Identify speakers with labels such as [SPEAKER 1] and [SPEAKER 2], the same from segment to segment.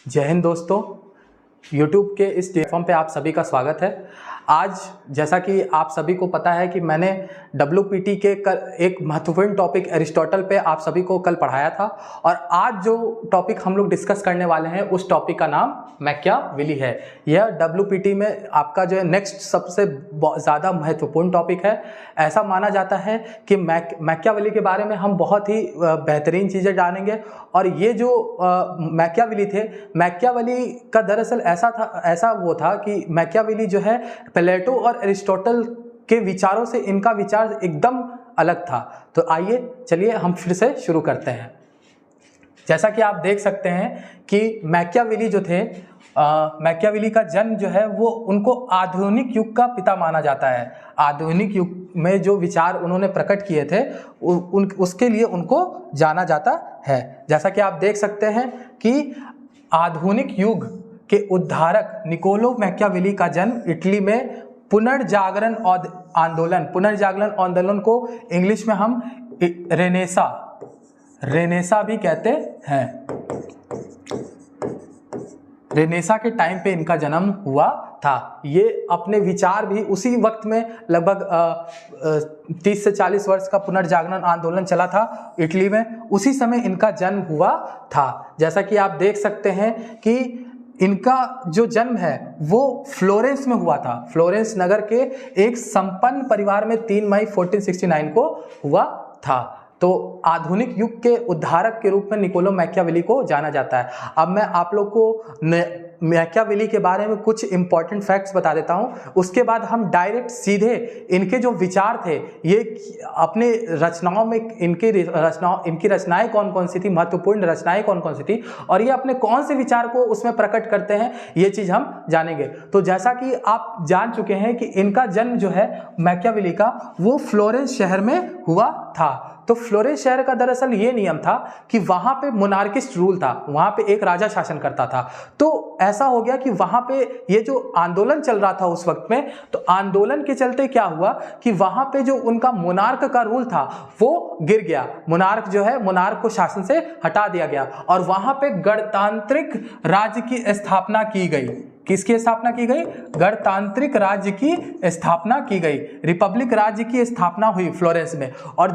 [SPEAKER 1] जय हिंद दोस्तों, YouTube के इस प्लेटफॉर्म पे आप सभी का स्वागत है। आज जैसा कि आप सभी को पता है कि मैंने WPT के एक महत्वपूर्ण टॉपिक एरिस्टोटल पे आप सभी को कल पढ़ाया था और आज जो टॉपिक हम लोग डिस्कस करने वाले हैं उस टॉपिक का नाम मैकियावेली है। यह WPT में आपका जो है नेक्स्ट सबसे ज़्यादा महत्वपूर्ण टॉपिक है। ऐसा माना जाता है कि मैकियावेली के बारे में हम बहुत ही बेहतरीन चीज़ें जानेंगे और ये जो मैकियावेली थे, मैकियावेली का दरअसल ऐसा वो था कि मैकियावेली जो है प्लेटो और एरिस्टोटल के विचारों से इनका विचार एकदम अलग था। तो आइए चलिए हम फिर से शुरू करते हैं। जैसा कि आप देख सकते हैं कि मैकियावेली जो थे, मैकियावेली का जन्म जो है वो उनको आधुनिक युग का पिता माना जाता है। आधुनिक युग में जो विचार उन्होंने प्रकट किए थे उसके लिए उनको जाना जाता है। जैसा कि आप देख सकते हैं कि आधुनिक युग के उद्धारक निकोलो मैकियावेली का जन्म इटली में पुनर्जागरण आंदोलन को इंग्लिश में हम रेनेसा भी कहते हैं। रेनेसा के टाइम पे इनका जन्म हुआ था। ये अपने विचार भी उसी वक्त में लगभग 30 से 40 वर्ष का पुनर्जागरण आंदोलन चला था इटली में, उसी समय इनका जन्म हुआ था। जैसा कि आप देख सकते हैं कि इनका जो जन्म है वो फ्लोरेंस में हुआ था। फ्लोरेंस नगर के एक संपन्न परिवार में 3 मई 1469 को हुआ था। तो आधुनिक युग के उद्धारक के रूप में निकोलो मैकियावेली को जाना जाता है। अब मैं आप लोग को मैकियावेली के बारे में कुछ इंपॉर्टेंट फैक्ट्स बता देता हूं, उसके बाद हम डायरेक्ट सीधे इनके जो विचार थे, ये अपने रचनाओं में इनकी रचनाएं कौन कौन सी थी, महत्वपूर्ण रचनाएं कौन कौन सी थी और ये अपने कौन से विचार को उसमें प्रकट करते हैं, ये चीज हम जानेंगे। तो जैसा कि आप जान चुके हैं कि इनका जन्म जो है मैकियावेली का वो फ्लोरेंस शहर में हुआ था। तो फ्लोरेंस शहर का दरअसल ये नियम था कि वहां पे मोनार्किस्ट रूल था, वहां पे एक राजा शासन करता था। तो ऐसा हो गया कि वहां पे ये जो आंदोलन चल रहा था उस वक्त में, तो आंदोलन के चलते क्या हुआ कि वहां पे जो उनका मोनार्क का रूल था वो गिर गया। मोनार्क को शासन से हटा दिया गया और वहां पे गणतांत्रिक राज्य की स्थापना की गई। किसकी स्थापना की गई? गणतांत्रिक राज्य की स्थापना की गई। रिपब्लिक राज्य की स्थापना हुई फ्लोरेंस में। और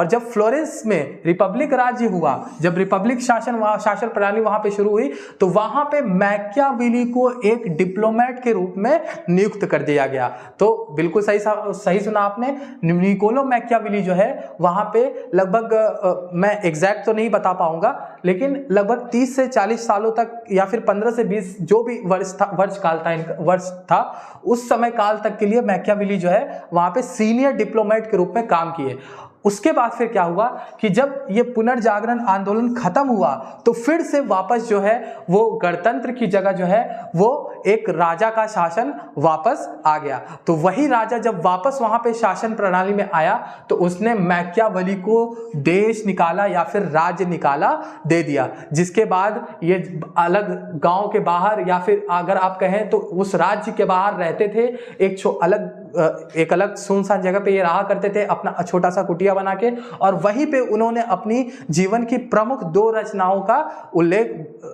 [SPEAKER 1] जब फ्लोरेंस में रिपब्लिक राज्य हुआ, जब रिपब्लिक शासन प्रणाली वहां पे शुरू हुई, तो वहां पे मैकियावेली को एक डिप्लोमेट के रूप में नियुक्त कर दिया गया। तो बिल्कुल सही सुना आपने। निकोलो मैकियावेली जो है वहां पे लगभग मैं एग्जैक्ट तो नहीं बता पाऊंगा, लेकिन लगभग 30 से 40 सालों तक या फिर 15 से 20 जो भी वर्ष था उस समय काल तक के लिए मैकियावेली जो है वहां पे सीनियर डिप्लोमेट के रूप में काम किए। उसके बाद फिर क्या हुआ कि जब ये पुनर्जागरण आंदोलन खत्म हुआ तो फिर से वापस जो है वो गणतंत्र की जगह जो है वो एक राजा का शासन वापस आ गया। तो वही राजा जब वापस वहां पे शासन प्रणाली में आया तो उसने मैकियावेली को देश निकाला या फिर राज्य निकाला दे दिया, जिसके बाद ये अलग गांव के बाहर या फिर अगर आप कहें तो उस राज्य के बाहर रहते थे। एक अलग सुनसान जगह पे ये रहा करते थे, अपना छोटा सा कुटिया बना के, और वहीं पे उन्होंने अपनी जीवन की प्रमुख 2 रचनाओं का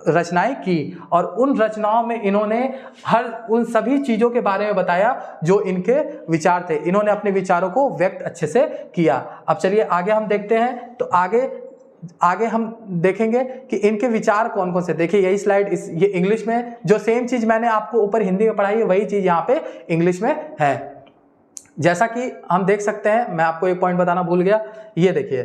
[SPEAKER 1] रचनाएं की और उन रचनाओं में इन्होंने उन सभी चीजों के बारे में बताया जो इनके विचार थे। इन्होंने अपने विचारों को व्यक्त अच्छे से किया। अब चलिए आगे हम देखते हैं। तो आगे हम देखेंगे कि इनके विचार कौन कौन से। देखिए यही स्लाइड ये इंग्लिश में, जो सेम चीज मैंने आपको ऊपर हिंदी में पढ़ाई है वही चीज यहाँ पे इंग्लिश में है। जैसा कि हम देख सकते हैं, मैं आपको एक पॉइंट बताना भूल गया, ये देखिए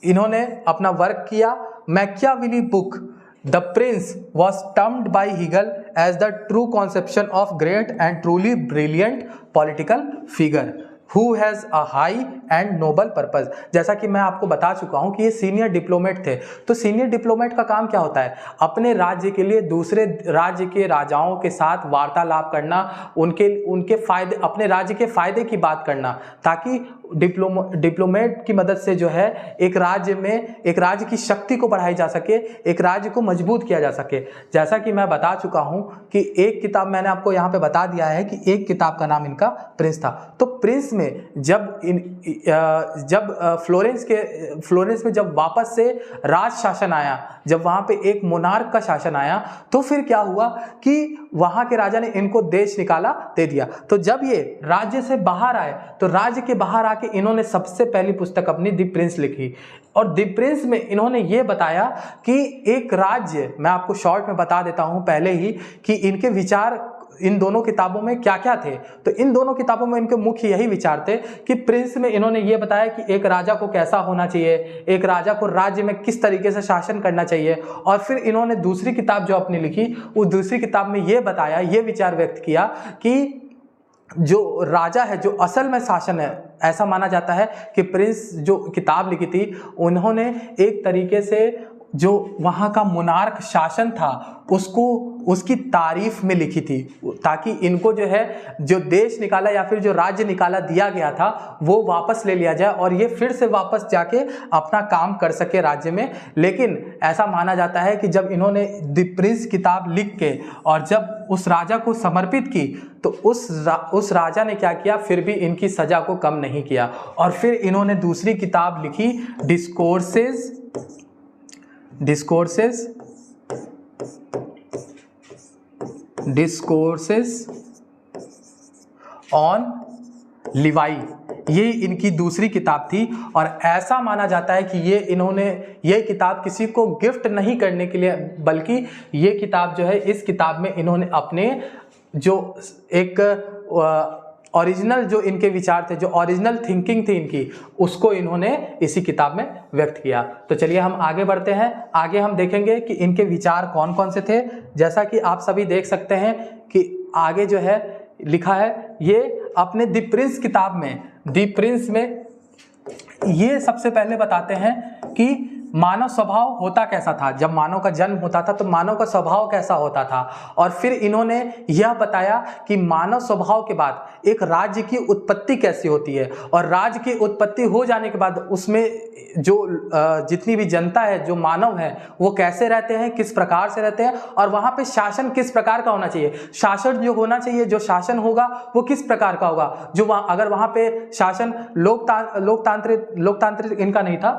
[SPEAKER 1] इन्होंने अपना वर्क किया। Machiavelli book the Prince was termed by Hegel as the true conception of great and truly brilliant political figure who has a high and noble purpose। जैसा कि मैं आपको बता चुका हूं कि ये सीनियर डिप्लोमेट थे। तो सीनियर डिप्लोमेट का काम क्या होता है? अपने राज्य के लिए दूसरे राज्य के राजाओं के साथ वार्तालाप करना, उनके फायदे, अपने राज्य के फायदे की बात करना, ताकि डिप्लोमेट की मदद से जो है एक राज्य की शक्ति को बढ़ाई जा सके, एक राज्य को मजबूत किया जा सके। जैसा कि मैं बता चुका हूं कि एक किताब मैंने आपको यहाँ पे बता दिया है कि एक किताब का नाम इनका प्रिंस था। तो प्रिंस में जब फ्लोरेंस में जब वापस से राज शासन आया, जब वहाँ पे एक मोनार्क का शासन आया, तो फिर क्या हुआ कि वहाँ के राजा ने इनको देश निकाला दे दिया। तो जब ये राज्य से बाहर आए तो राज्य के बाहर आके इन्होंने सबसे पहली पुस्तक अपनी द प्रिंस लिखी। और द प्रिंस में इन्होंने ये बताया कि एक राज्य, मैं आपको शॉर्ट में बता देता हूँ पहले ही कि इनके विचार इन दोनों किताबों में क्या क्या थे। तो इन दोनों किताबों में इनके मुख्य यही विचार थे कि प्रिंस में इन्होंने ये बताया कि एक राजा को कैसा होना चाहिए, एक राजा को राज्य में किस तरीके से शासन करना चाहिए। और फिर इन्होंने दूसरी किताब जो अपनी लिखी, उस दूसरी किताब में ये बताया, ये विचार व्यक्त किया कि जो राजा है, जो असल में शासन है, ऐसा माना जाता है कि प्रिंस जो किताब लिखी थी उन्होंने एक तरीके से जो वहाँ का मोनार्क शासन था उसको उसकी तारीफ में लिखी थी, ताकि इनको जो है जो देश निकाला या फिर जो राज्य निकाला दिया गया था वो वापस ले लिया जाए और ये फिर से वापस जाके अपना काम कर सके राज्य में। लेकिन ऐसा माना जाता है कि जब इन्होंने द प्रिंस किताब लिख के और जब उस राजा को समर्पित की तो उस राजा ने क्या किया, फिर भी इनकी सजा को कम नहीं किया और फिर इन्होंने दूसरी किताब लिखी डिस्कोर्सेस ऑन लिवाई। ये इनकी दूसरी किताब थी और ऐसा माना जाता है कि ये किताब किसी को गिफ्ट नहीं करने के लिए, बल्कि ये किताब जो है, इस किताब में इन्होंने अपने जो एक ओरिजिनल जो इनके विचार थे, जो ओरिजिनल थिंकिंग थी इनकी, उसको इन्होंने इसी किताब में व्यक्त किया। तो चलिए हम आगे बढ़ते हैं। आगे हम देखेंगे कि इनके विचार कौन कौन से थे। जैसा कि आप सभी देख सकते हैं कि आगे जो है लिखा है, ये अपने द प्रिंस किताब में, द प्रिंस में ये सबसे पहले बताते हैं कि मानव स्वभाव होता कैसा था। जब मानव का जन्म होता था तो मानव का स्वभाव कैसा होता था। और फिर इन्होंने यह बताया कि मानव स्वभाव के बाद एक राज्य की उत्पत्ति कैसी होती है और राज्य की उत्पत्ति हो जाने के बाद उसमें जो जितनी भी जनता है, जो मानव है, वो कैसे रहते हैं, किस प्रकार से रहते हैं और वहाँ पे शासन किस प्रकार का होना चाहिए। शासन जो होना चाहिए, जो शासन होगा वो किस प्रकार का होगा। जो अगर वहाँ पे शासन लोकतांत्रिक इनका नहीं था,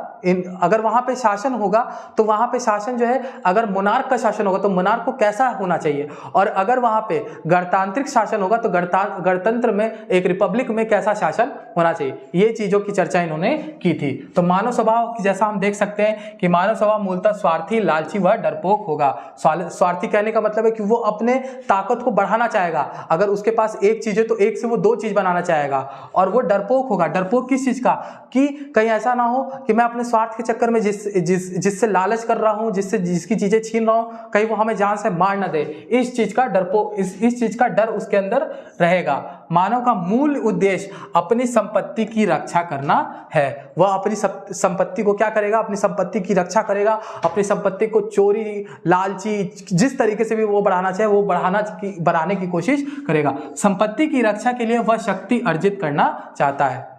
[SPEAKER 1] अगर वहाँ पे शासन होगा तो वहाँ पे शासन जो है, अगर मोनार्क का शासन होगा तो मोनार्क को कैसा होना चाहिए, और अगर वहाँ पे गणतांत्रिक शासन होगा तो गणतंत्र में, एक रिपब्लिक में कैसा शासन होना चाहिए। ये चीजों की चर्चा इन्होंने की थी। तो मानव स्वभाव जैसा हम देख सकते हैं कि मानव स्वभाव मूलतः स्वार्थी, लालची व डरपोक होगा। स्वार्थी कहने का मतलब है कि वो अपने ताकत को बढ़ाना चाहेगा। अगर उसके पास एक चीज है तो एक से वो दो चीज बनाना चाहेगा। और वो डरपोक होगा। डरपोक किस चीज का, कि कहीं ऐसा ना हो कि मैं अपने स्वार्थ के चक्कर में जिससे लालच कर रहा हूं, जिसकी चीजें छीन रहा हूं, कहीं वो हमें जान से मार ना दे। इस चीज का डरपोक, इस चीज का डर उसके अंदर रहेगा। मानव का मूल उद्देश्य अपनी संपत्ति की रक्षा करना है। वह अपनी संपत्ति को क्या करेगा, अपनी संपत्ति की रक्षा करेगा। अपनी संपत्ति को चोरी, लालची, जिस तरीके से भी वो बढ़ाना चाहे वो बढ़ाने की कोशिश करेगा। संपत्ति की रक्षा के लिए वह शक्ति अर्जित करना चाहता है।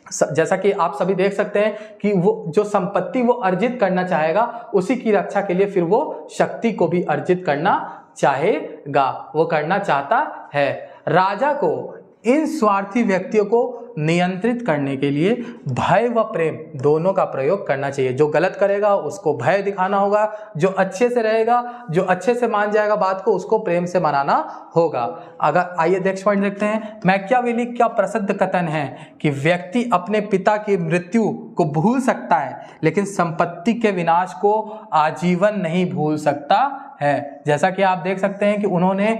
[SPEAKER 1] जैसा कि आप सभी देख सकते हैं कि वो जो संपत्ति वो अर्जित करना चाहेगा, उसी की रक्षा के लिए फिर वो शक्ति को भी अर्जित करना चाहेगा, वो करना चाहता है। राजा को इन स्वार्थी व्यक्तियों को नियंत्रित करने के लिए भय व प्रेम दोनों का प्रयोग करना चाहिए। जो गलत करेगा उसको भय दिखाना होगा, जो अच्छे से रहेगा, जो अच्छे से मान जाएगा बात को, उसको प्रेम से मनाना होगा। अगर आइए नेक्स्ट पॉइंट देखते हैं। मैकियावेली का प्रसिद्ध कथन है कि व्यक्ति अपने पिता की मृत्यु को भूल सकता है लेकिन संपत्ति के विनाश को आजीवन नहीं भूल सकता है। जैसा कि आप देख सकते हैं कि उन्होंने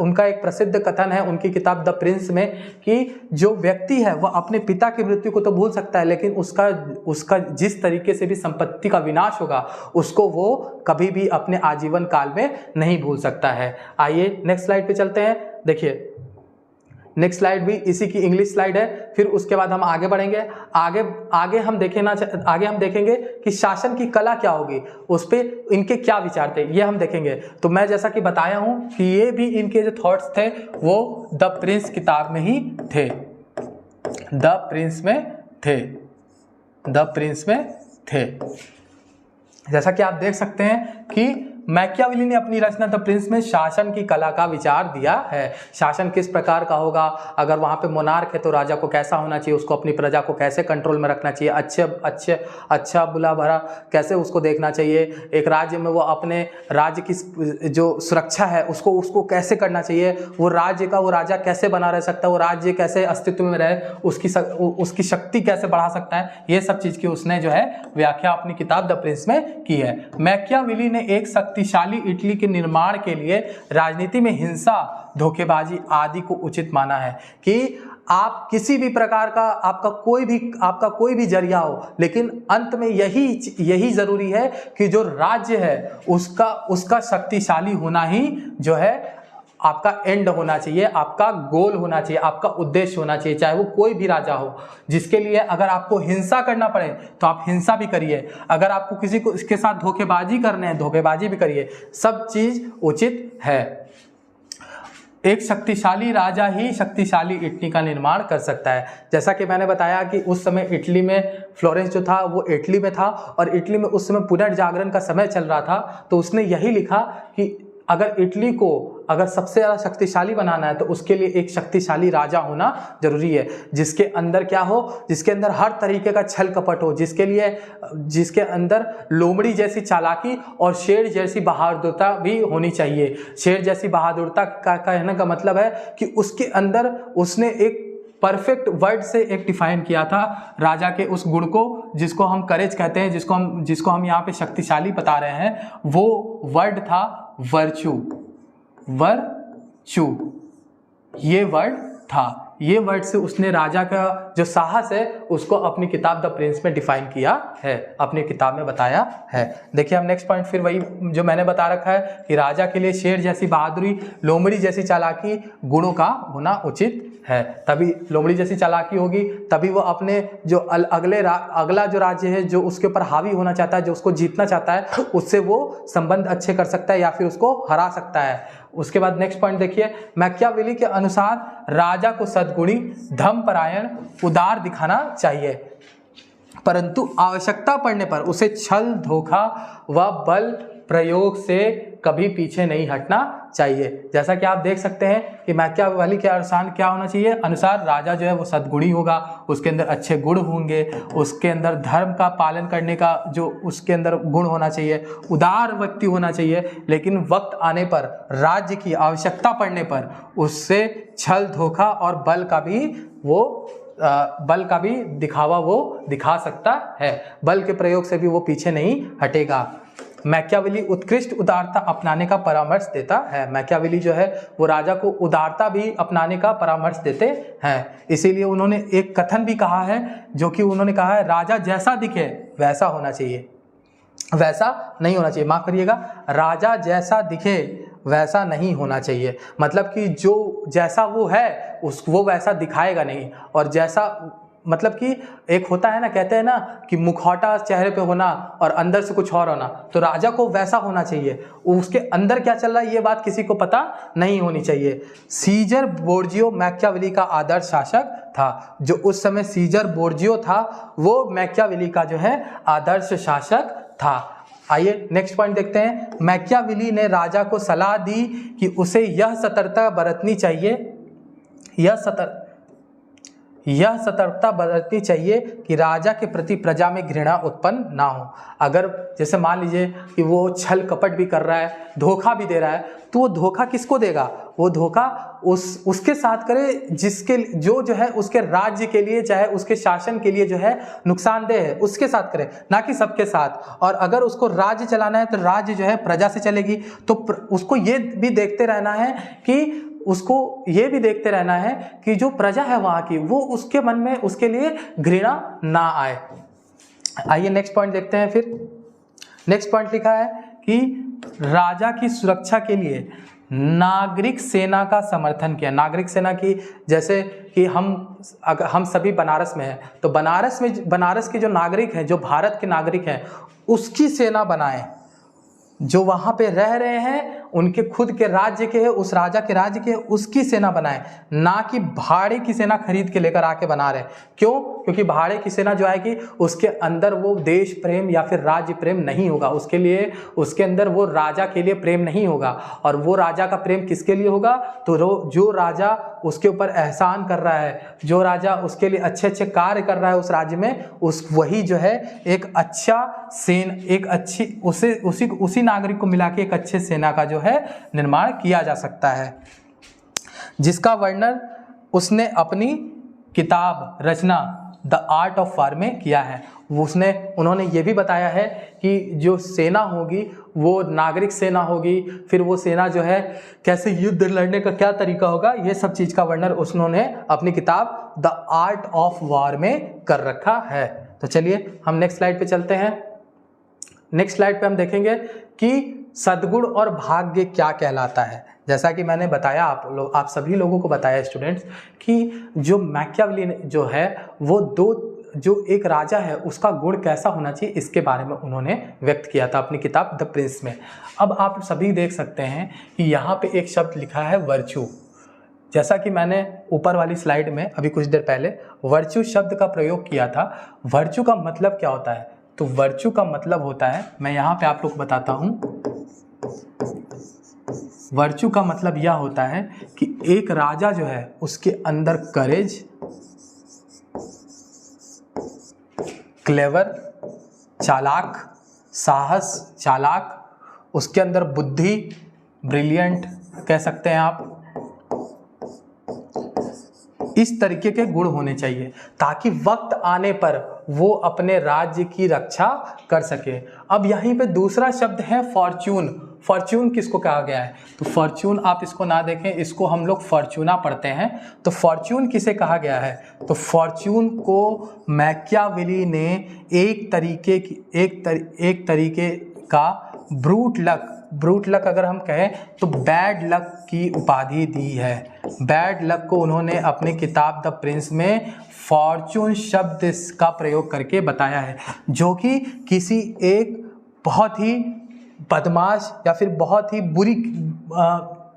[SPEAKER 1] उनका एक प्रसिद्ध कथन है उनकी किताब द प्रिंस में कि जो व्यक्ति है वह अपने पिता की मृत्यु को तो भूल सकता है लेकिन उसका जिस तरीके से भी संपत्ति का विनाश होगा उसको वो कभी भी अपने आजीवन काल में नहीं भूल सकता है। आइए नेक्स्ट स्लाइड पे चलते हैं। देखिए नेक्स्ट स्लाइड भी इसी की इंग्लिश स्लाइड है। फिर उसके बाद हम आगे बढ़ेंगे। आगे हम देखेंगे कि शासन की कला क्या होगी, उस पे इनके क्या विचार थे, ये हम देखेंगे। तो मैं जैसा कि बताया हूं कि ये भी इनके जो थॉट्स थे वो द प्रिंस किताब में ही थे, द प्रिंस में थे। जैसा कि आप देख सकते हैं कि मैकियावेली ने अपनी रचना द प्रिंस में शासन की कला का विचार दिया है। शासन किस प्रकार का होगा, अगर वहाँ पे मोनार्क है तो राजा को कैसा होना चाहिए, उसको अपनी प्रजा को कैसे कंट्रोल में रखना चाहिए, अच्छा बुला भरा कैसे उसको देखना चाहिए, एक राज्य में वो अपने राज्य की जो सुरक्षा है उसको कैसे करना चाहिए, वो राज्य का वो राजा कैसे बना रह सकता है, वो राज्य कैसे अस्तित्व में रहे, उसकी शक्ति कैसे बढ़ा सकता है, ये सब चीज़ की उसने जो है व्याख्या अपनी किताब द प्रिंस में की है। मैकियावेली ने एक शक्तिशाली इटली के निर्माण के लिए राजनीति में हिंसा, धोखेबाजी आदि को उचित माना है कि आप किसी भी प्रकार का आपका कोई भी जरिया हो, लेकिन अंत में यही जरूरी है कि जो राज्य है उसका शक्तिशाली होना ही जो है आपका एंड होना चाहिए, आपका गोल होना चाहिए, आपका उद्देश्य होना चाहिए, चाहे वो कोई भी राजा हो। जिसके लिए अगर आपको हिंसा करना पड़े तो आप हिंसा भी करिए, अगर आपको किसी को इसके साथ धोखेबाजी करने हैं धोखेबाजी भी करिए, सब चीज उचित है। एक शक्तिशाली राजा ही शक्तिशाली इटली का निर्माण कर सकता है। जैसा कि मैंने बताया कि उस समय इटली में फ्लोरेंस जो था वो इटली में था और इटली में उस समय पुनर्जागरण का समय चल रहा था, तो उसने यही लिखा कि अगर इटली को अगर सबसे ज़्यादा शक्तिशाली बनाना है तो उसके लिए एक शक्तिशाली राजा होना जरूरी है, जिसके अंदर क्या हो, जिसके अंदर हर तरीके का छल कपट हो, जिसके अंदर लोमड़ी जैसी चालाकी और शेर जैसी बहादुरता भी होनी चाहिए। शेर जैसी बहादुरता का कहने का मतलब है कि उसके अंदर उसने एक परफेक्ट वर्ड से एक डिफाइन किया था राजा के उस गुण को, जिसको हम करेज कहते हैं, जिसको हम यहाँ पे शक्तिशाली बता रहे हैं, वो वर्ड था वर्च्यू। ये वर्ड था, ये वर्ड से उसने राजा का जो साहस है उसको अपनी किताब द प्रिंस में डिफाइन किया है, अपनी किताब में बताया है। देखिए हम नेक्स्ट पॉइंट फिर वही जो मैंने बता रखा है कि राजा के लिए शेर जैसी बहादुरी, लोमड़ी जैसी चालाकी गुणों का होना उचित है। तभी लोमड़ी जैसी चालाकी होगी, तभी वो अपने जो अगला जो राज्य है जो उसके ऊपर हावी होना चाहता है, जो उसको जीतना चाहता है, उससे वो संबंध अच्छे कर सकता है या फिर उसको हरा सकता है। उसके बाद नेक्स्ट पॉइंट देखिए, मैकियावेली के अनुसार राजा को सद्गुणी, धर्मपरायण, उदार दिखाना चाहिए, परंतु आवश्यकता पड़ने पर उसे छल, धोखा व बल प्रयोग से कभी पीछे नहीं हटना चाहिए। जैसा कि आप देख सकते हैं कि मैकियावेली के अनुसार क्या होना चाहिए, अनुसार राजा जो है वो सद्गुणी होगा, उसके अंदर अच्छे गुण होंगे, उसके अंदर धर्म का पालन करने का जो उसके अंदर गुण होना चाहिए, उदार व्यक्ति होना चाहिए, लेकिन वक्त आने पर राज्य की आवश्यकता पड़ने पर उससे छल, धोखा और बल का भी दिखावा वो दिखा सकता है, बल के प्रयोग से भी वो पीछे नहीं हटेगा। मैकियावेली उत्कृष्ट उदारता अपनाने का परामर्श देता है। मैकियावेली जो है वो राजा को उदारता भी अपनाने का परामर्श देते हैं। इसीलिए उन्होंने एक कथन भी कहा है, जो कि उन्होंने कहा है राजा जैसा दिखे वैसा होना चाहिए, वैसा नहीं होना चाहिए, माफ करिएगा, राजा जैसा दिखे वैसा नहीं होना चाहिए। मतलब कि जो जैसा वो है वो वैसा दिखाएगा नहीं, और जैसा मतलब कि एक होता है ना, कहते हैं ना कि मुखौटा चेहरे पे होना और अंदर से कुछ और होना, तो राजा को वैसा होना चाहिए, उसके अंदर क्या चल रहा है ये बात किसी को पता नहीं होनी चाहिए। सीजर बोर्जियो मैकियावेली का आदर्श शासक था। जो उस समय सीजर बोर्जियो था वो मैकियावेली का जो है आदर्श शासक था। आइए नेक्स्ट पॉइंट देखते हैं। मैकियावेली ने राजा को सलाह दी कि उसे यह सतर्कता बरतनी चाहिए कि राजा के प्रति प्रजा में घृणा उत्पन्न ना हो। अगर जैसे मान लीजिए कि वो छल कपट भी कर रहा है, धोखा भी दे रहा है, तो वो धोखा किसको देगा, वो धोखा उसके साथ करे जिसके जो है उसके राज्य के लिए, चाहे उसके शासन के लिए जो है नुकसानदेह है, उसके साथ करे, ना कि सबके साथ। और अगर उसको राज्य चलाना है तो राज्य जो है प्रजा से चलेगी, तो उसको ये भी देखते रहना है कि जो प्रजा है वहाँ की, वो उसके मन में उसके लिए घृणा ना आए। आइए नेक्स्ट पॉइंट देखते हैं। फिर नेक्स्ट पॉइंट लिखा है कि राजा की सुरक्षा के लिए नागरिक सेना का समर्थन किया। नागरिक सेना की, जैसे कि हम सभी बनारस में हैं, तो बनारस के जो नागरिक हैं, जो भारत के नागरिक हैं, उसकी सेना बनाएं। जो वहाँ पे रह रहे हैं उनके खुद के राज्य के है, उस राजा के राज्य के, उसकी सेना बनाए, ना कि भाड़े की सेना खरीद के लेकर आके बना रहे। क्यों? क्योंकि भाड़े की सेना जो आएगी उसके अंदर वो देश प्रेम या फिर राज्य प्रेम नहीं होगा, उसके लिए उसके अंदर वो राजा के लिए प्रेम नहीं होगा। और वो राजा का प्रेम किसके लिए होगा? तो जो राजा उसके ऊपर एहसान कर रहा है, जो राजा उसके लिए अच्छे अच्छे कार्य कर रहा है उस राज्य में, वही जो है एक अच्छा एक अच्छी उसी नागरिक को मिला के एक अच्छे सेना का जो है निर्माण किया जा सकता है, जिसका वर्णन उसने अपनी किताब रचना द आर्ट ऑफ वार में किया है। उन्होंने ये भी बताया है कि जो सेना होगी वो नागरिक सेना होगी, फिर वो सेना जो है कैसे युद्ध लड़ने का क्या तरीका होगा, ये सब चीज़ का वर्णन उन्होंने अपनी किताब द आर्ट ऑफ वार में कर रखा है। तो चलिए हम नेक्स्ट स्लाइड पे चलते हैं। नेक्स्ट स्लाइड पे हम देखेंगे कि सद्गुण और भाग्य क्या कहलाता है। जैसा कि मैंने बताया आप सभी लोगों को बताया स्टूडेंट्स कि जो मैकियावेली जो है वो जो एक राजा है उसका गुण कैसा होना चाहिए इसके बारे में उन्होंने व्यक्त किया था अपनी किताब द प्रिंस में। अब आप सभी देख सकते हैं कि यहाँ पे एक शब्द लिखा है वर्च्यू। जैसा कि मैंने ऊपर वाली स्लाइड में अभी कुछ देर पहले वर्च्यू शब्द का प्रयोग किया था। वर्च्यू का मतलब क्या होता है? तो वर्च्यू का मतलब होता है, मैं यहाँ पे आप लोग को बताता हूँ। वर्च्यू का मतलब यह होता है कि एक राजा जो है उसके अंदर करेज, क्लेवर, चालाक, साहस, चालाक, उसके अंदर बुद्धि, ब्रिलियंट कह सकते हैं आप, इस तरीके के गुण होने चाहिए ताकि वक्त आने पर वो अपने राज्य की रक्षा कर सके। अब यहीं पे दूसरा शब्द है फॉर्च्यून। फॉर्च्यून किसको कहा गया है? तो फॉर्च्यून आप इसको ना देखें, इसको हम लोग फॉर्च्यूना पढ़ते हैं। तो फॉर्च्यून किसे कहा गया है? तो फॉर्च्यून को मैकियावेली ने एक तरीके का ब्रूट लक अगर हम कहें तो बैड लक की उपाधि दी है। बैड लक को उन्होंने अपनी किताब द प्रिंस में फॉर्च्यून शब्द का प्रयोग करके बताया है, जो कि किसी एक बहुत ही बदमाश या फिर बहुत ही बुरी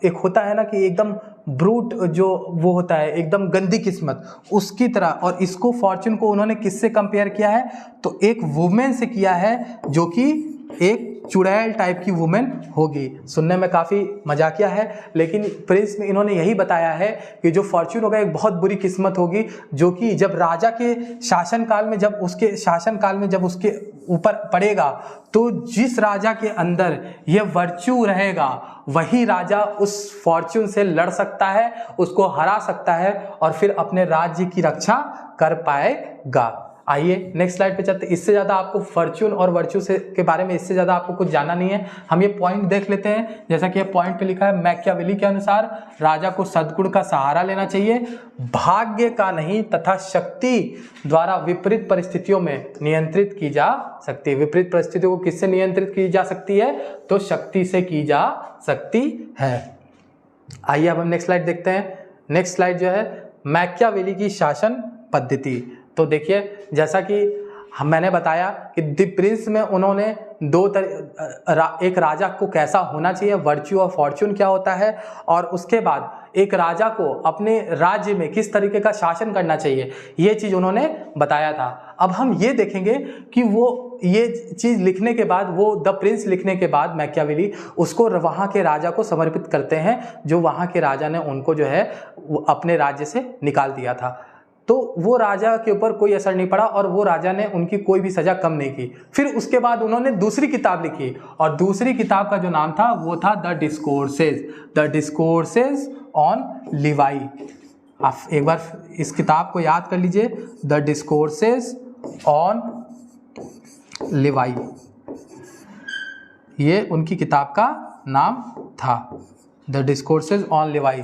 [SPEAKER 1] एक होता है ना कि एकदम ब्रूट जो वो होता है एकदम गंदी किस्मत, उसकी तरह। और इसको फॉर्च्यून को उन्होंने किससे कंपेयर किया है? तो एक वुमेन से किया है जो कि एक चुड़ैल टाइप की वुमेन होगी। सुनने में काफ़ी मजाकिया है, लेकिन प्रिंस में इन्होंने यही बताया है कि जो फॉर्च्यून होगा एक बहुत बुरी किस्मत होगी, जो कि जब राजा के शासनकाल में जब उसके ऊपर पड़ेगा तो जिस राजा के अंदर ये वर्च्यू रहेगा वही राजा उस फॉर्च्यून से लड़ सकता है, उसको हरा सकता है और फिर अपने राज्य की रक्षा कर पाएगा। आइए नेक्स्ट स्लाइड पे चलते। इससे ज़्यादा आपको फॉर्च्यून और वर्च्यू से के बारे में इससे ज़्यादा आपको कुछ जानना नहीं है। हम ये पॉइंट देख लेते हैं। जैसा कि ये पॉइंट पे लिखा है, मैकियावेली के अनुसार राजा को सद्गुण का सहारा लेना चाहिए, भाग्य का नहीं, तथा शक्ति द्वारा विपरीत परिस्थितियों में नियंत्रित की जा सकती है। विपरीत परिस्थितियों को किससे नियंत्रित की जा सकती है? तो शक्ति से की जा सकती है। आइए अब हम नेक्स्ट स्लाइड देखते हैं। नेक्स्ट स्लाइड जो है मैकियावेली की शासन पद्धति। तो देखिए, जैसा कि मैंने बताया कि द प्रिंस में उन्होंने एक राजा को कैसा होना चाहिए, वर्च्यू और फॉर्च्यून क्या होता है, और उसके बाद एक राजा को अपने राज्य में किस तरीके का शासन करना चाहिए, ये चीज़ उन्होंने बताया था। अब हम ये देखेंगे कि वो ये चीज़ लिखने के बाद, वो द प्रिंस लिखने के बाद मैकियावेली उसको वहाँ के राजा को समर्पित करते हैं, जो वहाँ के राजा ने उनको जो है अपने राज्य से निकाल दिया था। तो वो राजा के ऊपर कोई असर नहीं पड़ा और वो राजा ने उनकी कोई भी सज़ा कम नहीं की। फिर उसके बाद उन्होंने दूसरी किताब लिखी और दूसरी किताब का जो नाम था वो था द डिस्कोर्सेज ऑन लिवाई। आप एक बार इस किताब को याद कर लीजिए, द डिस्कोर्सेज ऑन लिवाई, ये उनकी किताब का नाम था, द डिस्कोर्सेज ऑन लिवाई।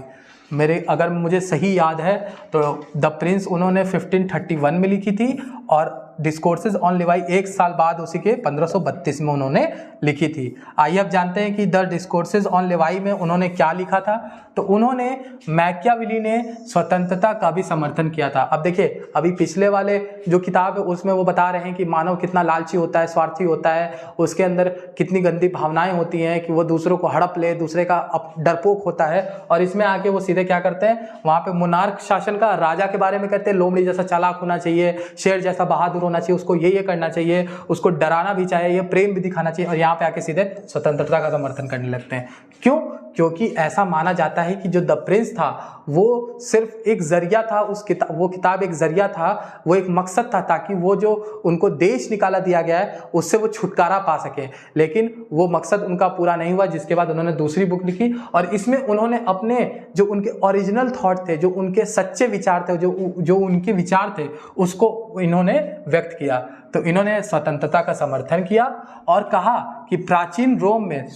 [SPEAKER 1] अगर मुझे सही याद है तो द प्रिंस उन्होंने 1531 में लिखी थी और डिस्कोर्सेज ऑन लिवाई 1 साल बाद उसी के 1532 में उन्होंने लिखी थी। आइए अब जानते हैं कि द डिस्कोर्सेज ऑन लिवाई में उन्होंने क्या लिखा था। तो उन्होंने मैकियावेली ने स्वतंत्रता का भी समर्थन किया था। अब देखिए, अभी पिछले वाले जो किताब है उसमें वो बता रहे हैं कि मानव कितना लालची होता है, स्वार्थी होता है, उसके अंदर कितनी गंदी भावनाएं होती हैं कि वो दूसरों को हड़प ले, दूसरे का डरपोक होता है। और इसमें आके वो सीधे क्या करते हैं, वहाँ पे मोनार्क शासन का, राजा के बारे में कहते हैं लोमड़ी जैसा चालाक होना चाहिए, शेर जैसा बहादुर होना चाहिए, उसको ये करना चाहिए, उसको डराना भी चाहिए, प्रेम भी दिखाना चाहिए। और यहाँ पे आके सीधे स्वतंत्रता का समर्थन करने लगते हैं। क्यों? क्योंकि ऐसा माना जाता है कि जो द प्रिंस था वो सिर्फ एक जरिया था, वो किताब एक जरिया था, वो एक मकसद था, ताकि वो जो उनको देश निकाला दिया गया है उससे वो छुटकारा पा सके। लेकिन वो मकसद उनका पूरा नहीं हुआ, जिसके बाद उन्होंने दूसरी बुक लिखी और इसमें उन्होंने अपने जो उनके ओरिजिनल थॉट थे, जो उनके सच्चे विचार थे, जो उनके विचार थे, उसको इन्होंने व्यक्त किया। तो इन्होंने स्वतंत्रता का समर्थन किया और कहा कि प्राचीन रोम में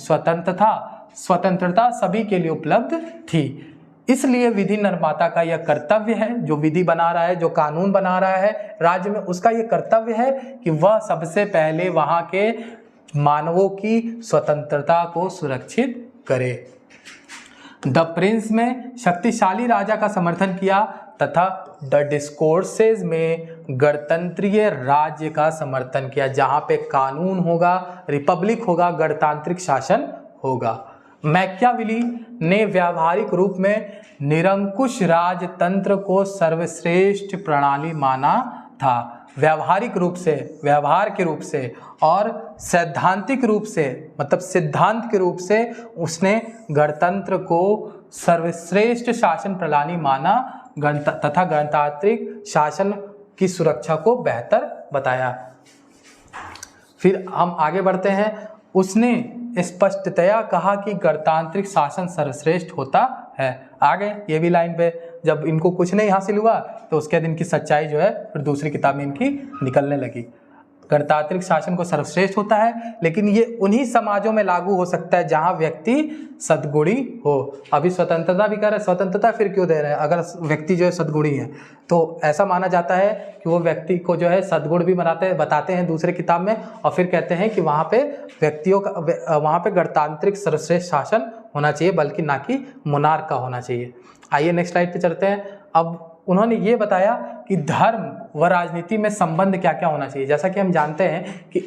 [SPEAKER 1] स्वतंत्रता सभी के लिए उपलब्ध थी, इसलिए विधि निर्माता का यह कर्तव्य है, जो विधि बना रहा है, जो कानून बना रहा है राज्य में, उसका यह कर्तव्य है कि वह सबसे पहले वहां के मानवों की स्वतंत्रता को सुरक्षित करे। द प्रिंस में शक्तिशाली राजा का समर्थन किया तथा द डिस्कोर्सेज में गणतंत्रीय राज्य का समर्थन किया, जहां पे कानून होगा, रिपब्लिक होगा, गणतांत्रिक शासन होगा। मैकियावेली ने व्यावहारिक रूप में निरंकुश राजतंत्र को सर्वश्रेष्ठ प्रणाली माना था। व्यावहारिक रूप से, व्यवहार के रूप से, और सैद्धांतिक रूप से, मतलब सिद्धांत के रूप से उसने गणतंत्र को सर्वश्रेष्ठ शासन प्रणाली माना तथा गणतांत्रिक शासन की सुरक्षा को बेहतर बताया। फिर हम आगे बढ़ते हैं। उसने स्पष्टतया कहा कि गणतांत्रिक शासन सर्वश्रेष्ठ होता है। आगे ये भी लाइन पे, जब इनको कुछ नहीं हासिल हुआ तो उसके बाद इनकी सच्चाई जो है फिर दूसरी किताब में इनकी निकलने लगी। गणतांत्रिक शासन को सर्वश्रेष्ठ होता है, लेकिन ये उन्हीं समाजों में लागू हो सकता है जहां व्यक्ति सद्गुणी हो। अभी स्वतंत्रता भी कह रहे हैं, स्वतंत्रता फिर क्यों दे रहे हैं अगर व्यक्ति जो है सद्गुणी है? तो ऐसा माना जाता है कि वो व्यक्ति को जो है सद्गुण भी बताते हैं दूसरे किताब में, और फिर कहते हैं कि वहाँ पे व्यक्तियों का, वहाँ पे गणतांत्रिक सर्वश्रेष्ठ शासन होना चाहिए, बल्कि ना कि मोनार्क का होना चाहिए। आइए नेक्स्ट स्लाइड पे चलते हैं। अब उन्होंने ये बताया कि धर्म व राजनीति में संबंध क्या क्या होना चाहिए। जैसा कि हम जानते हैं कि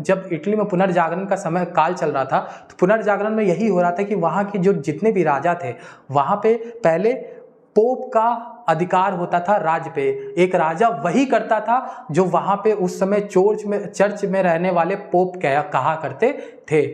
[SPEAKER 1] जब इटली में पुनर्जागरण का समय काल चल रहा था, तो पुनर्जागरण में यही हो रहा था कि वहाँ के जो जितने भी राजा थे, वहाँ पे पहले पोप का अधिकार होता था राज्य पे। एक राजा वही करता था जो वहाँ पे उस समय चर्च में रहने वाले पोप कहा करते थे।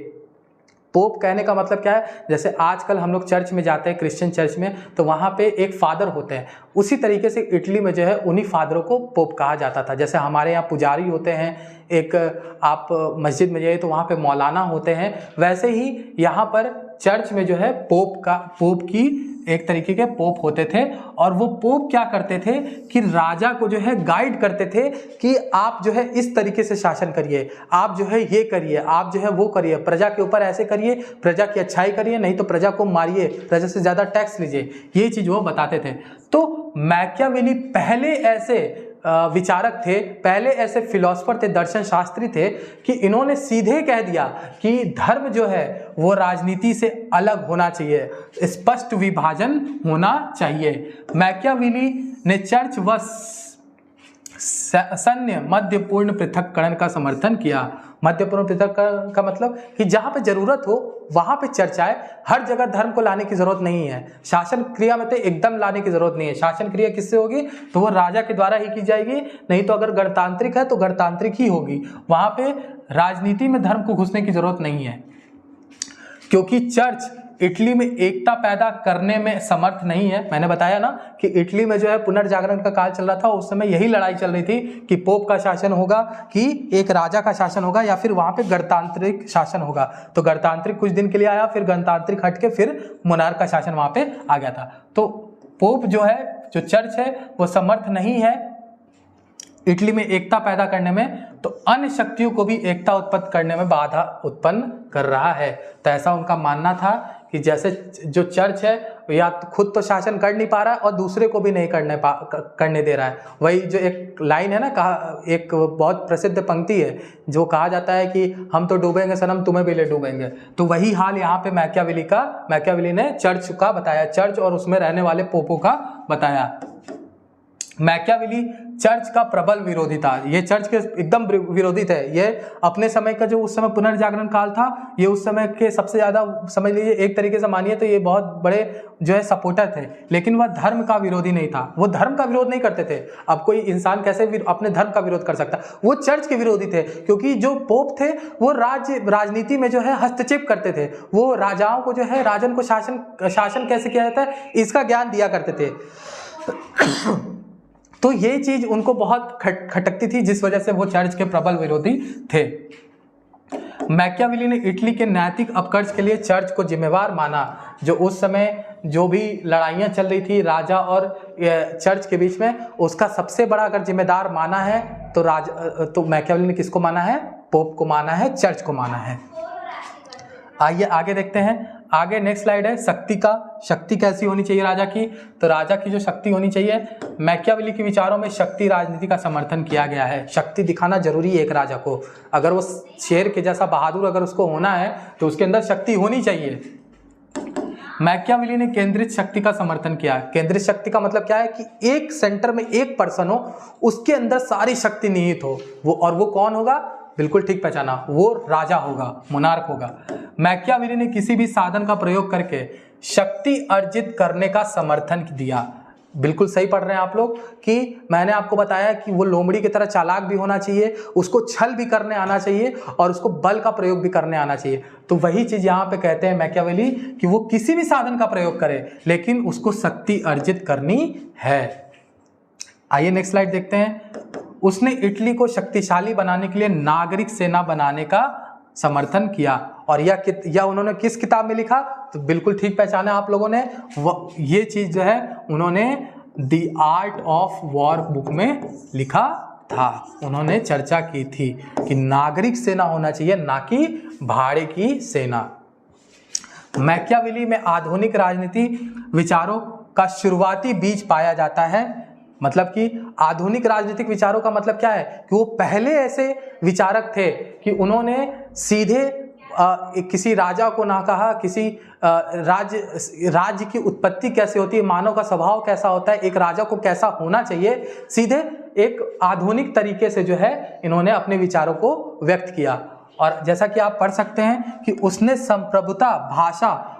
[SPEAKER 1] पोप कहने का मतलब क्या है? जैसे आजकल हम लोग चर्च में जाते हैं, क्रिश्चियन चर्च में, तो वहाँ पे एक फादर होते हैं। उसी तरीके से इटली में जो है उन्हीं फादरों को पोप कहा जाता था। जैसे हमारे यहाँ पुजारी होते हैं, एक आप मस्जिद में जाइए तो वहाँ पे मौलाना होते हैं, वैसे ही यहाँ पर चर्च में जो है पोप की एक तरीके के पोप होते थे। और वो पोप क्या करते थे कि राजा को जो है गाइड करते थे कि आप जो है इस तरीके से शासन करिए, आप जो है ये करिए, आप जो है वो करिए, प्रजा के ऊपर ऐसे करिए, प्रजा की अच्छाई करिए, नहीं तो प्रजा को मारिए, प्रजा से ज़्यादा टैक्स लीजिए, ये चीज़ वो बताते थे। तो मैकियावेली पहले ऐसे विचारक थे, पहले ऐसे फिलोसफर थे, दर्शन शास्त्री थे कि इन्होंने सीधे कह दिया कि धर्म जो है वो राजनीति से अलग होना चाहिए, स्पष्ट विभाजन होना चाहिए। मैकियावेली ने चर्च व सैन्य मध्यपूर्ण पृथक्करण का समर्थन किया। मध्यपूर्ण पृथक्करण का मतलब कि जहाँ पे जरूरत हो वहाँ पे चर्चाएं, हर जगह धर्म को लाने की जरूरत नहीं है। शासन क्रिया में तो एकदम लाने की जरूरत नहीं है। शासन क्रिया किससे होगी? तो वो राजा के द्वारा ही की जाएगी, नहीं तो अगर गणतांत्रिक है तो गणतांत्रिक ही होगी। वहाँ पे राजनीति में धर्म को घुसने की जरूरत नहीं है, क्योंकि चर्च इटली में एकता पैदा करने में समर्थ नहीं है। मैंने बताया ना कि इटली में जो है पुनर्जागरण का काल चल रहा था, उस समय यही लड़ाई चल रही थी कि पोप का शासन होगा कि एक राजा का शासन होगा, या फिर वहां पे गणतांत्रिक शासन होगा। तो गणतांत्रिक कुछ दिन के लिए आया, फिर गणतांत्रिक हट के फिर मोनार्क का शासन वहां पे आ गया था। तो पोप जो है, जो चर्च है, वो समर्थ नहीं है इटली में एकता पैदा करने में, तो अन्य शक्तियों को भी एकता उत्पन्न करने में बाधा उत्पन्न कर रहा है। तो ऐसा उनका मानना था कि जैसे जो चर्च है या खुद तो शासन कर नहीं पा रहा है और दूसरे को भी नहीं करने दे रहा है। वही जो एक लाइन है ना, कहा, एक बहुत प्रसिद्ध पंक्ति है जो कहा जाता है कि हम तो डूबेंगे सनम, तुम्हें भी ले डूबेंगे। तो वही हाल यहाँ पे मैकियावेली ने चर्च का बताया, चर्च और उसमें रहने वाले पोपों का बताया। मैकियावेली चर्च का प्रबल विरोधी था, ये चर्च के एकदम विरोधी थे। ये अपने समय का जो उस समय पुनर्जागरण काल था, ये उस समय के सबसे ज्यादा, समझ लीजिए एक तरीके से मानिए तो ये बहुत बड़े जो है सपोर्टर थे, लेकिन वह धर्म का विरोधी नहीं था। वो धर्म का विरोध नहीं करते थे। अब कोई इंसान कैसे अपने धर्म का विरोध कर सकता? वो चर्च के विरोधी थे, क्योंकि जो पोप थे वो राजनीति में जो है हस्तक्षेप करते थे। वो राजाओं को जो है, राजन को शासन कैसे किया जाता है इसका ज्ञान दिया करते थे। तो ये चीज उनको बहुत खटकती थी, जिस वजह से वो चर्च के प्रबल विरोधी थे। मैकियावेली ने इटली के नैतिक अपकर्ष के लिए चर्च को जिम्मेवार माना। जो उस समय जो भी लड़ाइयाँ चल रही थी राजा और चर्च के बीच में, उसका सबसे बड़ा अगर जिम्मेदार माना है तो मैकियावेली ने किसको माना है? पोप को माना है, चर्च को माना है। आइए आगे देखते हैं। आगे नेक्स्ट स्लाइड है शक्ति कैसी होनी चाहिए राजा की। तो राजा की जो शक्ति होनी चाहिए, मैकियावेली के विचारों में शक्ति राजनीति का समर्थन किया गया है। शक्ति दिखाना जरूरी है एक राजा को। अगर वो शेर के जैसा बहादुर अगर उसको होना है तो उसके अंदर शक्ति होनी चाहिए। मैकियावेली ने केंद्रित शक्ति का समर्थन किया। केंद्रित शक्ति का मतलब क्या है कि एक सेंटर में एक पर्सन हो, उसके अंदर सारी शक्ति निहित हो। वो कौन होगा? बिल्कुल ठीक पहचाना, वो राजा होगा, मोनार्क होगा। मैकियावेली ने किसी भी साधन का प्रयोग करके शक्ति अर्जित करने का समर्थन दिया। बिल्कुल सही पढ़ रहे हैं आप लोग कि मैंने आपको बताया कि वो लोमड़ी की तरह चालाक भी होना चाहिए, उसको छल भी करने आना चाहिए और उसको बल का प्रयोग भी करने आना चाहिए। तो वही चीज यहाँ पे कहते हैं मैकियावेली कि वो किसी भी साधन का प्रयोग करे, लेकिन उसको शक्ति अर्जित करनी है। आइए नेक्स्ट स्लाइड देखते हैं। उसने इटली को शक्तिशाली बनाने के लिए नागरिक सेना बनाने का समर्थन किया। और यह उन्होंने किस किताब में लिखा? तो बिल्कुल ठीक पहचाना आप लोगों ने, ये चीज जो है उन्होंने the art of war book में लिखा था। उन्होंने चर्चा की थी कि नागरिक सेना होना चाहिए, ना कि भाड़े की सेना। मैकियावेली में आधुनिक राजनीति विचारों का शुरुआती बीज पाया जाता है। मतलब कि आधुनिक राजनीतिक विचारों का मतलब क्या है कि वो पहले ऐसे विचारक थे कि उन्होंने सीधे किसी राजा को ना कहा, किसी राज्य की उत्पत्ति कैसे होती है, मानव का स्वभाव कैसा होता है, एक राजा को कैसा होना चाहिए, सीधे एक आधुनिक तरीके से जो है इन्होंने अपने विचारों को व्यक्त किया। और जैसा कि आप पढ़ सकते हैं कि उसने संप्रभुता, भाषा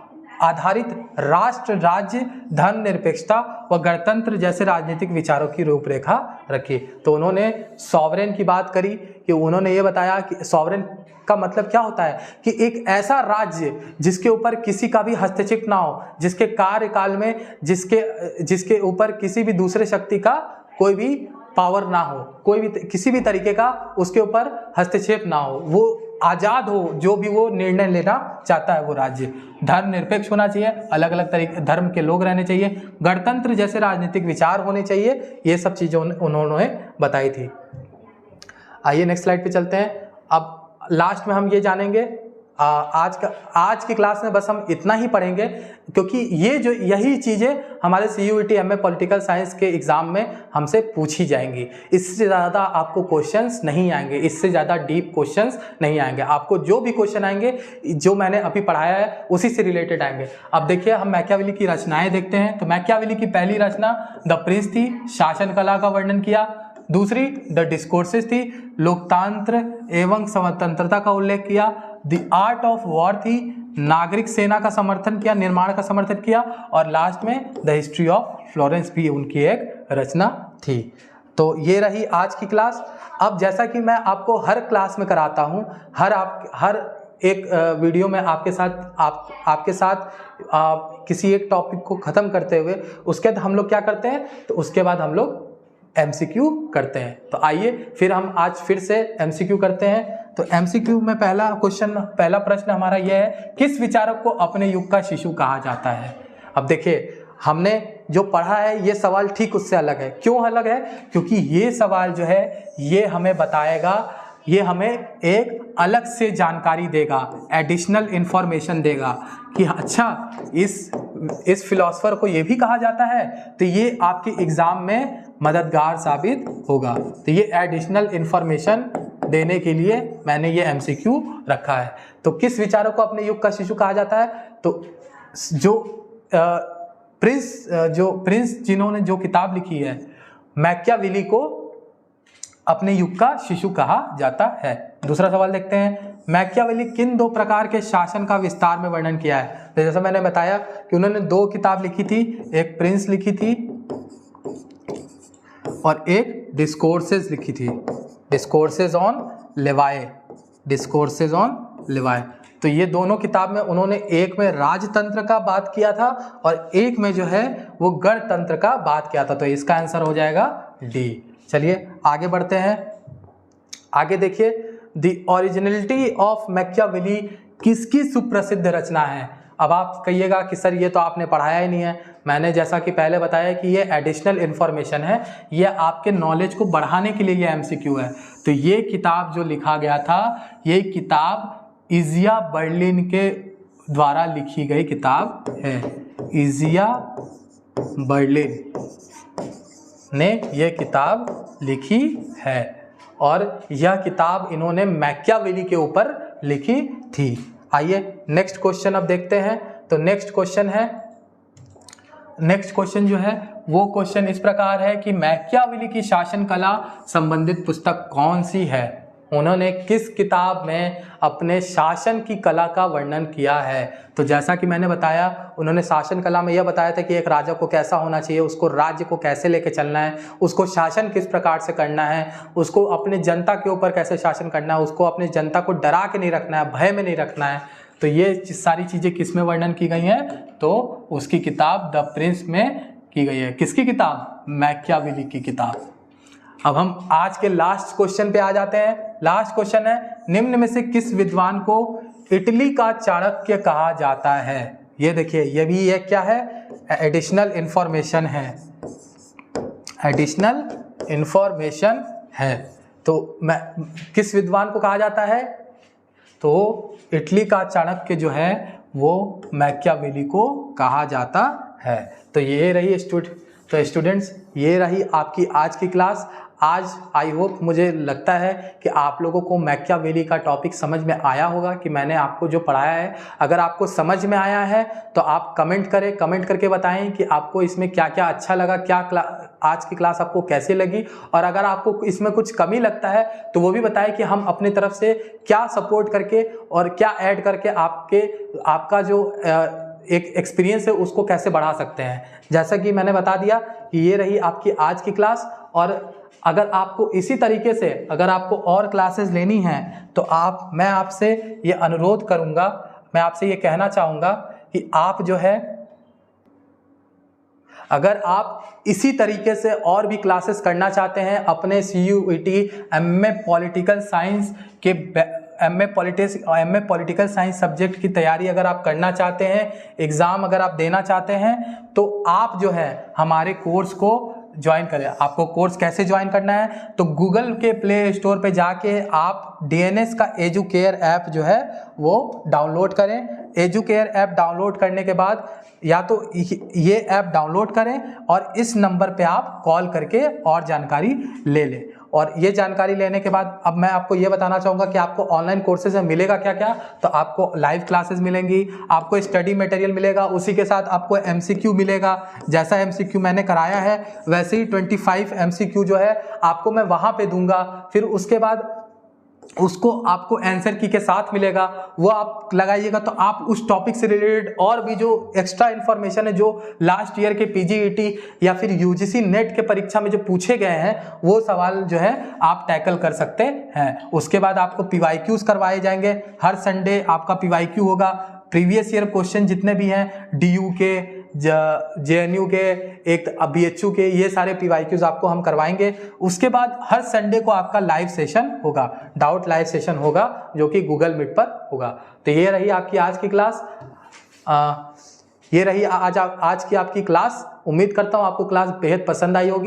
[SPEAKER 1] आधारित राष्ट्र, राज्य, धर्मनिरपेक्षता व गणतंत्र जैसे राजनीतिक विचारों की रूपरेखा रखी। तो उन्होंने सॉवरेन की बात करी कि उन्होंने ये बताया कि सॉवरेन का मतलब क्या होता है कि एक ऐसा राज्य जिसके ऊपर किसी का भी हस्तक्षेप ना हो, जिसके कार्यकाल में जिसके ऊपर किसी भी दूसरे शक्ति का कोई भी पावर ना हो, कोई भी किसी भी तरीके का उसके ऊपर हस्तक्षेप ना हो, वो आजाद हो, जो भी वो निर्णय लेना चाहता है वो राज्य। धर्म निरपेक्ष होना चाहिए, अलग अलग तरीके धर्म के लोग रहने चाहिए, गणतंत्र जैसे राजनीतिक विचार होने चाहिए। ये सब चीजें उन्होंने बताई थी। आइए नेक्स्ट स्लाइड पे चलते हैं। अब लास्ट में हम ये जानेंगे, आज की क्लास में बस हम इतना ही पढ़ेंगे, क्योंकि यही चीज़ें हमारे CUET MA पॉलिटिकल साइंस के एग्ज़ाम में हमसे पूछी जाएंगी। इससे ज़्यादा आपको क्वेश्चंस नहीं आएंगे, इससे ज़्यादा डीप क्वेश्चंस नहीं आएंगे। आपको जो भी क्वेश्चन आएंगे, जो मैंने अभी पढ़ाया है उसी से रिलेटेड आएंगे। अब देखिए, हम मैकियावेली की रचनाएँ देखते हैं। तो मैकियावेली की पहली रचना द प्रिंस थी, शासन कला का वर्णन किया। दूसरी द डिस्कोर्सेस थी, लोकतंत्र एवं स्वतंत्रता का उल्लेख किया। द आर्ट ऑफ वॉर थी, नागरिक सेना का समर्थन किया, निर्माण का समर्थन किया। और लास्ट में द हिस्ट्री ऑफ फ्लोरेंस भी उनकी एक रचना थी। तो ये रही आज की क्लास। अब जैसा कि मैं आपको हर क्लास में कराता हूँ, हर एक वीडियो में आपके साथ किसी एक टॉपिक को ख़त्म करते हुए उसके बाद हम लोग क्या करते हैं, तो उसके बाद हम लोग MCQ करते हैं। तो आइए फिर हम आज फिर से MCQ करते हैं। तो MCQ में पहला प्रश्न हमारा यह है, किस विचारक को अपने युग का शिशु कहा जाता है? अब देखिए, हमने जो पढ़ा है ये सवाल ठीक उससे अलग है। क्यों अलग है? क्योंकि ये सवाल जो है ये हमें बताएगा, ये हमें एक अलग से जानकारी देगा, एडिशनल इंफॉर्मेशन देगा कि अच्छा इस फिलोसफर को ये भी कहा जाता है, तो ये आपके एग्जाम में मददगार साबित होगा। तो ये एडिशनल इंफॉर्मेशन देने के लिए मैंने ये एमसीक्यू रखा है। तो किस विचारक को अपने युग का शिशु कहा जाता है? तो जो प्रिंस जिन्होंने जो किताब लिखी है, मैकियावेली को अपने युग का शिशु कहा जाता है। दूसरा सवाल देखते हैं, मैकियावेली किन दो प्रकार के शासन का विस्तार में वर्णन किया है? तो जैसा मैंने बताया कि उन्होंने दो किताब लिखी थी, एक प्रिंस लिखी थी और एक डिस्कोर्सेज लिखी थी, डिस्कोर्सेज ऑन लेवाए, डिस्कोर्सेज ऑन लेवाए। तो ये दोनों किताब में उन्होंने एक में राजतंत्र का बात किया था और एक में जो है वो गणतंत्र का बात किया था। तो इसका आंसर हो जाएगा डी। चलिए आगे बढ़ते हैं। आगे देखिए, द ओरिजिनलिटी ऑफ मैकियावेली किसकी सुप्रसिद्ध रचना है? अब आप कहिएगा कि सर ये तो आपने पढ़ाया ही नहीं है। मैंने जैसा कि पहले बताया कि ये एडिशनल इंफॉर्मेशन है, ये आपके नॉलेज को बढ़ाने के लिए ये एमसीक्यू है। तो ये किताब जो लिखा गया था, ये किताब इजिया बर्लिन के द्वारा लिखी गई किताब है। इजिया बर्लिन ने ये किताब लिखी है और यह किताब इन्होंने मैकियावेली के ऊपर लिखी थी। आइए नेक्स्ट क्वेश्चन अब देखते हैं। तो नेक्स्ट क्वेश्चन जो है वो क्वेश्चन इस प्रकार है कि मैकियावेली की शासन कला संबंधित पुस्तक कौन सी है? उन्होंने किस किताब में अपने शासन की कला का वर्णन किया है? तो जैसा कि मैंने बताया, उन्होंने शासन कला में यह बताया था कि एक राजा को कैसा होना चाहिए, उसको राज्य को कैसे लेके चलना है, उसको शासन किस प्रकार से करना है, उसको अपने जनता के ऊपर कैसे शासन करना है, उसको अपने जनता को डरा के नहीं रखना है, भय में नहीं रखना है। तो ये सारी चीज़ें किस में वर्णन की गई हैं? तो उसकी किताब द प्रिंस में की गई है। किसकी किताब? मैकियावेली की किताब। अब हम आज के लास्ट क्वेश्चन पे आ जाते हैं। लास्ट क्वेश्चन है, निम्न में से किस विद्वान को इटली का चाणक्य कहा जाता है? ये देखिए, ये भी ये क्या है? एडिशनल इंफॉर्मेशन है, एडिशनल इंफॉर्मेशन है। तो मैं किस विद्वान को कहा जाता है? तो इटली का चाणक्य जो है वो मैकियावेली को कहा जाता है। तो ये रही स्टूडेंट्स, ये रही आपकी आज की क्लास। आज आई होप, मुझे लगता है कि आप लोगों को मैकियावेली का टॉपिक समझ में आया होगा कि मैंने आपको जो पढ़ाया है। अगर आपको समझ में आया है तो आप कमेंट करें, कमेंट करके बताएं कि आपको इसमें क्या क्या अच्छा लगा, आज की क्लास आपको कैसे लगी। और अगर आपको इसमें कुछ कमी लगता है तो वो भी बताएं कि हम अपनी तरफ से क्या सपोर्ट करके और क्या ऐड करके आपका जो एक एक्सपीरियंस है उसको कैसे बढ़ा सकते हैं। जैसा कि मैंने बता दिया कि ये रही आपकी आज की क्लास। और अगर आपको इसी तरीके से अगर आपको और क्लासेस लेनी हैं तो मैं आपसे ये अनुरोध करूंगा, मैं आपसे ये कहना चाहूँगा कि आप जो है, अगर आप इसी तरीके से और भी क्लासेस करना चाहते हैं अपने CUET MA पॉलिटिकल साइंस के MA पॉलिटिकल साइंस सब्जेक्ट की तैयारी अगर आप करना चाहते हैं, एग्ज़ाम अगर आप देना चाहते हैं, तो आप जो है हमारे कोर्स को ज्वाइन करें। आपको कोर्स कैसे ज्वाइन करना है? तो गूगल के प्ले स्टोर पे जाके आप DNS का एजुकेयर ऐप जो है वो डाउनलोड करें। एजुकेयर ऐप डाउनलोड करने के बाद या तो ये ऐप डाउनलोड करें और इस नंबर पे आप कॉल करके और जानकारी ले लें। और ये जानकारी लेने के बाद अब मैं आपको ये बताना चाहूँगा कि आपको ऑनलाइन कोर्सेज में मिलेगा क्या क्या। तो आपको लाइव क्लासेस मिलेंगी, आपको स्टडी मटेरियल मिलेगा, उसी के साथ आपको MCQ मिलेगा। जैसा MCQ मैंने कराया है वैसे ही 25 MCQ जो है आपको मैं वहाँ पे दूंगा। फिर उसके बाद उसको आपको आंसर की के साथ मिलेगा, वो आप लगाइएगा। तो आप उस टॉपिक से रिलेटेड और भी जो एक्स्ट्रा इन्फॉर्मेशन है जो लास्ट ईयर के PGET या फिर UGC नेट के परीक्षा में जो पूछे गए हैं वो सवाल जो है आप टैकल कर सकते हैं। उसके बाद आपको PYQs करवाए जाएंगे। हर संडे आपका PYQ होगा। प्रीवियस ईयर क्वेश्चन जितने भी हैं DU के, JNU के, एक BHU के, ये सारे PYQs आपको हम करवाएंगे। उसके बाद हर संडे को आपका लाइव सेशन होगा, डाउट लाइव सेशन होगा जो कि गूगल मीट पर होगा। तो ये रही आपकी आज की क्लास। ये रही आज की आपकी क्लास। उम्मीद करता हूँ आपको क्लास बेहद पसंद आई होगी।